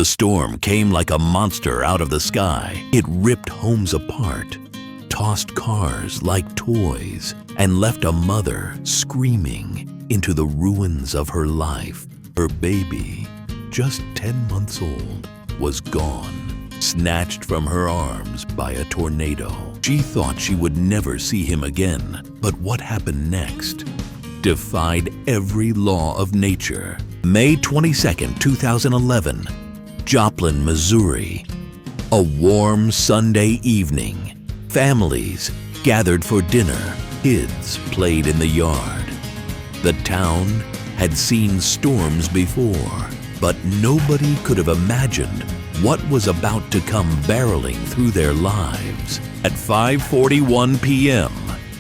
The storm came like a monster out of the sky. It ripped homes apart, tossed cars like toys, and left a mother screaming into the ruins of her life. Her baby, just 10 months old, was gone, snatched from her arms by a tornado. She thought she would never see him again, but what happened next defied every law of nature. May 22, 2011, Joplin, Missouri. A warm Sunday evening. Families gathered for dinner. Kids played in the yard. The town had seen storms before, but nobody could have imagined what was about to come barreling through their lives. At 5:41 p.m.,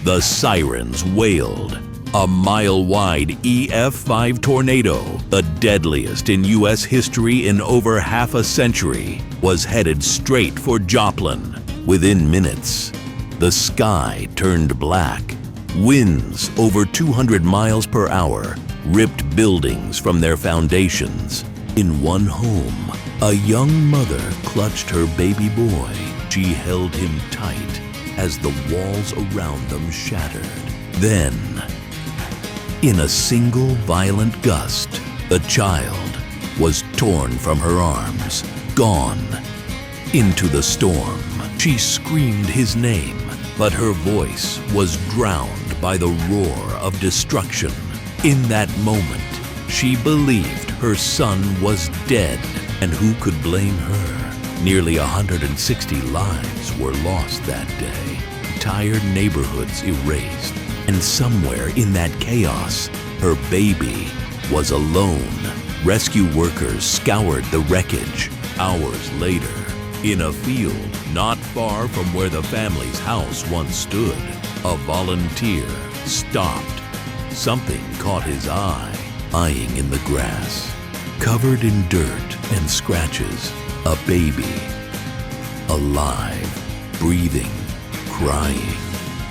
the sirens wailed. A mile-wide EF5 tornado, the deadliest in U.S. history in over half a century, was headed straight for Joplin. Within minutes, the sky turned black. Winds over 200 miles per hour ripped buildings from their foundations. In one home, a young mother clutched her baby boy. She held him tight as the walls around them shattered. Then, in a single violent gust, the child was torn from her arms, gone into the storm. She screamed his name, but her voice was drowned by the roar of destruction. In that moment, she believed her son was dead, and who could blame her? Nearly 160 lives were lost that day, entire neighborhoods erased, and somewhere in that chaos, her baby was alone. Rescue workers scoured the wreckage. Hours later, in a field not far from where the family's house once stood, a volunteer stopped. Something caught his eye. Lying in the grass, covered in dirt and scratches, a baby, alive, breathing, crying.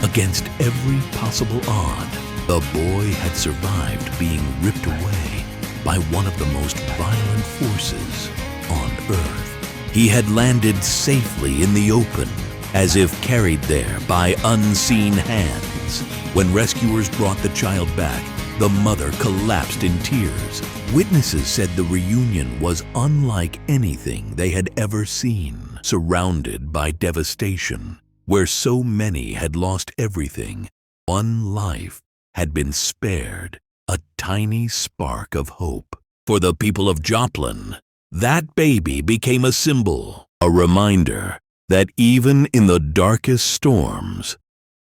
Against every possible odd, the boy had survived being ripped away by one of the most violent forces on Earth. He had landed safely in the open, as if carried there by unseen hands. When rescuers brought the child back, the mother collapsed in tears. Witnesses said the reunion was unlike anything they had ever seen. Surrounded by devastation, where so many had lost everything, one life had been spared, a tiny spark of hope. For the people of Joplin, that baby became a symbol, a reminder that even in the darkest storms,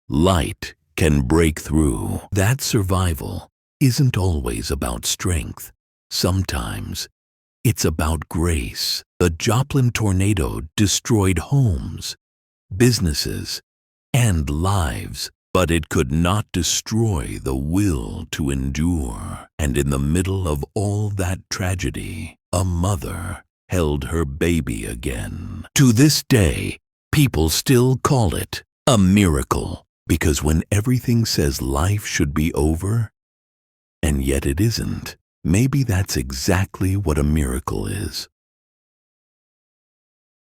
light can break through. That survival isn't always about strength. Sometimes it's about grace. The Joplin tornado destroyed homes, businesses, and lives, but it could not destroy the will to endure. And in the middle of all that tragedy, a mother held her baby again. To this day, people still call it a miracle, because when everything says life should be over, and yet it isn't, maybe that's exactly what a miracle is.